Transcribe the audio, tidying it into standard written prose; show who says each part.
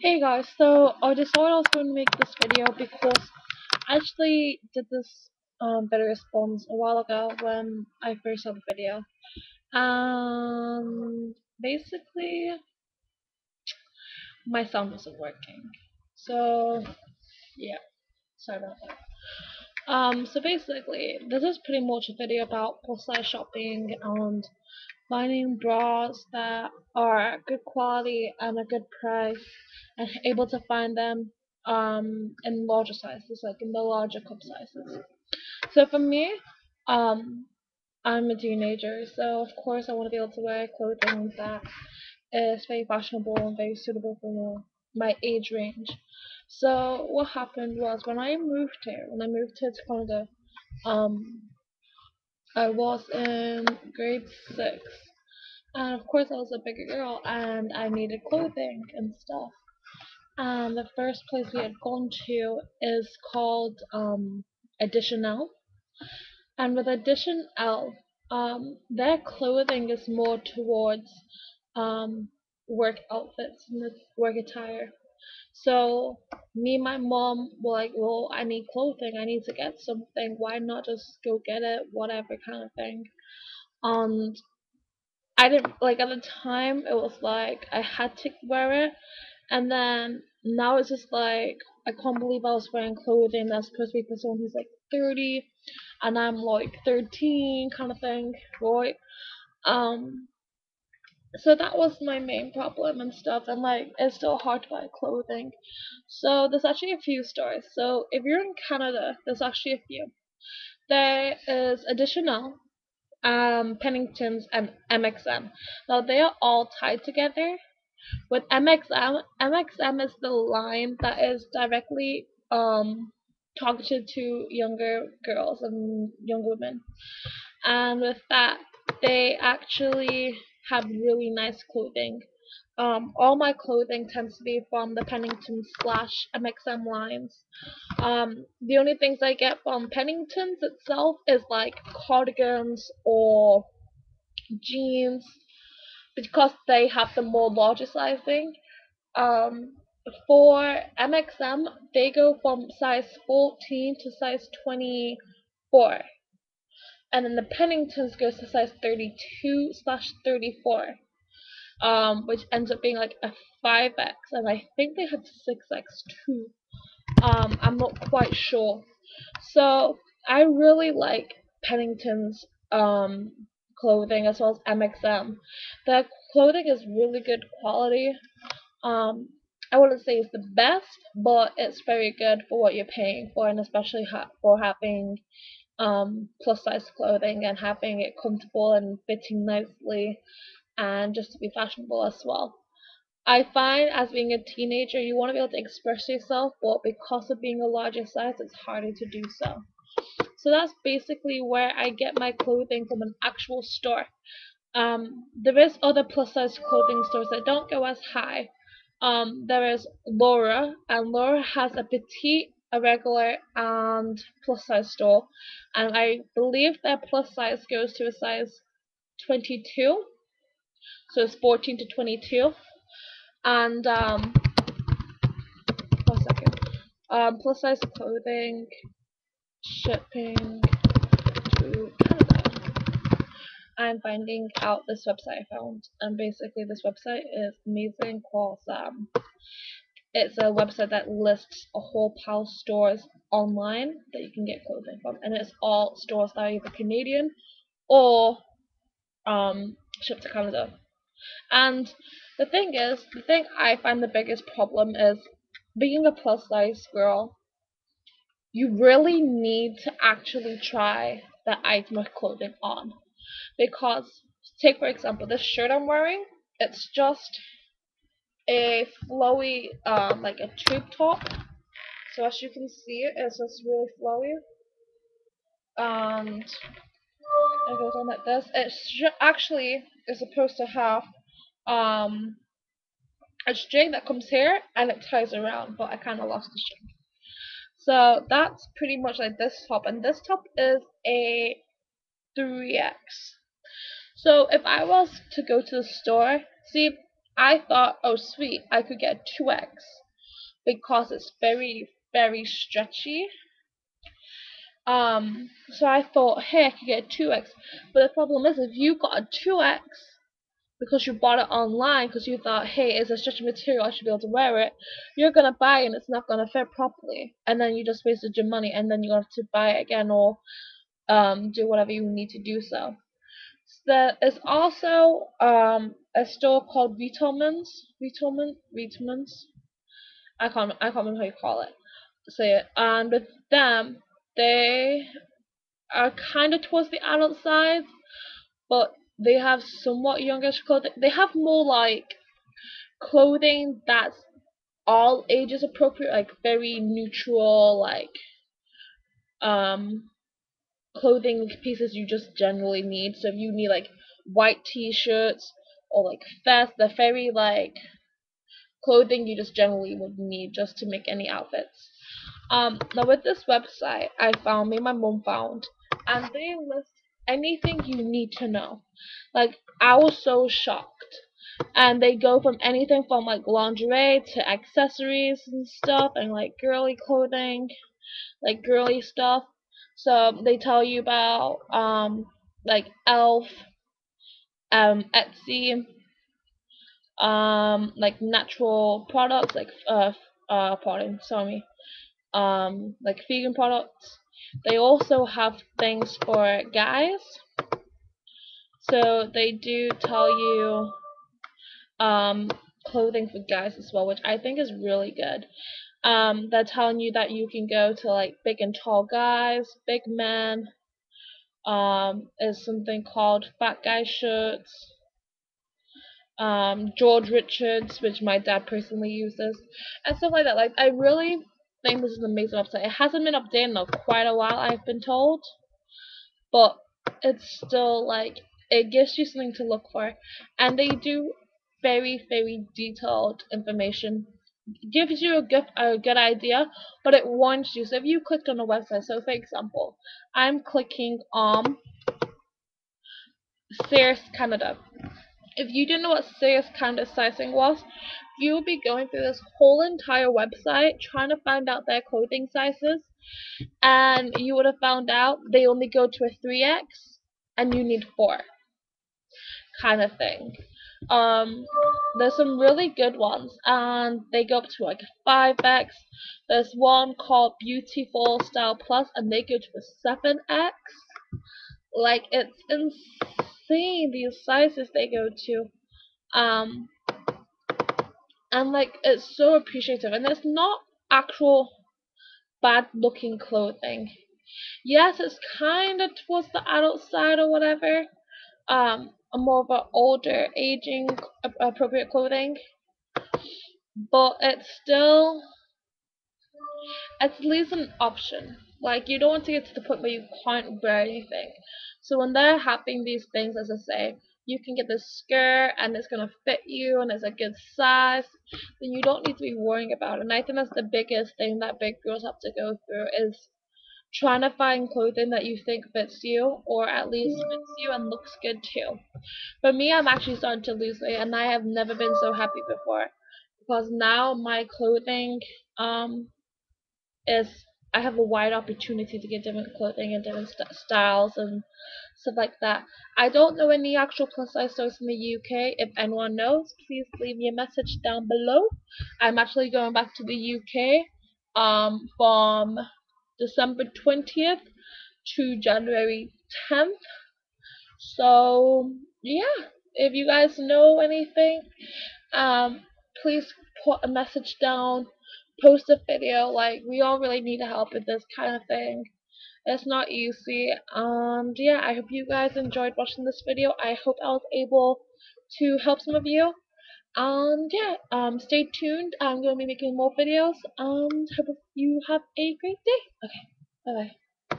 Speaker 1: Hey guys, so I decided I was going to make this video because I actually did this video response a while ago when I first saw the video. Basically my sound wasn't working. So yeah, sorry about that. So basically this is pretty much a video about plus size shopping and finding bras that are good quality and a good price and able to find them in larger sizes, like in the larger cup sizes. So for me, um I'm a teenager, so of course I want to be able to wear clothing that is very fashionable and very suitable for my age range. So what happened was when I moved here to Canada, um I was in grade 6, and of course I was a bigger girl and I needed clothing and stuff. And the first place we had gone to is called Edition L. And with Edition L, their clothing is more towards um, work outfits and work attire. So me and my mom were like, well, I need clothing. I need to get something. Why not just go get it? Whatever kind of thing. And I didn't like at the time. It was like I had to wear it, and then now it's just like I can't believe I was wearing clothing that's supposed to be for someone who's like 30, and I'm like 13, kind of thing, right? Um, so that was my main problem and stuff, and like it's still hard to buy clothing. So there's actually a few stores. So if you're in Canada, there's actually a few. There is Additional, Penningtons, and MXM. Now they are all tied together. With MXM, MXM is the line that is directly targeted to younger girls and young women. And with that, they actually have really nice clothing. All my clothing tends to be from the Pennington slash MXM lines. The only things I get from Penningtons itself is like cardigans or jeans because they have the more larger sizing. Um, for MXM, they go from size 14 to size 24, and then the Penningtons goes to size 32 slash 34, which ends up being like a 5X, and I think they had 6X too. I'm not quite sure. So I really like Pennington's clothing as well as MXM. The clothing is really good quality. Um, I wouldn't say it's the best, but it's very good for what you're paying for, and especially for having plus size clothing and having it comfortable and fitting nicely, and just to be fashionable as well. I find as being a teenager, you want to be able to express yourself, but because of being a larger size, it's harder to do so. So that's basically where I get my clothing from, an actual store. There is other plus size clothing stores that don't go as high. There is Laura, and Laura has a petite, a regular, and plus size store, and I believe their plus size goes to a size 22, so it's 14 to 22, and 1 second, plus size clothing shipping to Canada. I'm finding out this website I found, and basically this website is amazing because it's a website that lists a whole pile of stores online that you can get clothing from, and it's all stores that are either Canadian or shipped to Canada. And the thing I find the biggest problem is being a plus size girl. You really need to actually try that item of clothing on, because take for example this shirt I'm wearing. It's just a flowy like a tube top. So as you can see, it's just really flowy, and it goes on like this. Actually is supposed to have um, a string that comes here and it ties around, but I kind of lost the string. So that's pretty much like this top, and this top is a 3X. So if I was to go to the store, see, I thought, oh sweet, I could get 2x because it's very, very stretchy. So I thought, hey, I could get 2x. But the problem is, if you got a 2x because you bought it online because you thought, hey, it's a stretchy material, I should be able to wear it, you're gonna buy it and it's not gonna fit properly, and then you just wasted your money, and then you have to buy it again or do whatever you need to do so. There is also a store called Vitamins. I can't remember how you call it. Say it. And with them, they are kind of towards the adult side, but they have somewhat youngish clothing. They have more like clothing that's all ages appropriate, like very neutral, like um clothing pieces you just generally need. So if you need like white t-shirts or like vests, the very like clothing you just generally would need just to make any outfits. Now with this website, me and my mom found, and they list anything you need to know. Like I was so shocked, and they go from anything from like lingerie to accessories and stuff, and like girly clothing, like girly stuff. So they tell you about like Elf, Etsy, like natural products like pardon, sorry, like vegan products. They also have things for guys, so they do tell you um clothing for guys as well, which I think is really good. They're telling you that you can go to like big and tall guys, big men. Is something called fat guy shirts. George Richards, which my dad personally uses, and stuff like that. Like, I really think this is an amazing website. It hasn't been updated in quite a while, I've been told, but it's still like it gives you something to look for, and they do very, very detailed information. Gives you a good idea, but it warns you. So if you clicked on a website, so for example, I'm clicking on Sears Canada. If you didn't know what Sears Canada sizing was, you would be going through this whole entire website trying to find out their clothing sizes, and you would have found out they only go to a 3X and you need 4 kind of thing. Um, there's some really good ones, and they go up to like a 5X. There's one called Beautiful Style Plus, and they go to a 7X. Like, it's insane these sizes they go to. Um, and like it's so appreciative, and it's not actual bad looking clothing. Yes, it's kind of towards the adult side or whatever, a more of an older aging appropriate clothing, but it's still at least an option. Like, you don't want to get to the point where you can't wear anything. So when they're having these things, as I say, you can get this skirt and it's gonna fit you and it's a good size, then you don't need to be worrying about it. And I think that's the biggest thing that big girls have to go through, is trying to find clothing that you think fits you, or at least fits you and looks good too. For me, I'm actually starting to lose weight, and I have never been so happy before, because now my clothing is I have a wide opportunity to get different clothing and different styles and stuff like that. I don't know any actual plus size stores in the UK. If anyone knows, please leave me a message down below. I'm actually going back to the UK from December 20th to January 10th. So yeah, if you guys know anything, um, please put a message down, post a video. Like, we all really need help with this kind of thing. It's not easy. And yeah, I hope you guys enjoyed watching this video. I hope I was able to help some of you. And yeah, stay tuned. I'm going to be making more videos, and hope you have a great day. Okay, bye bye.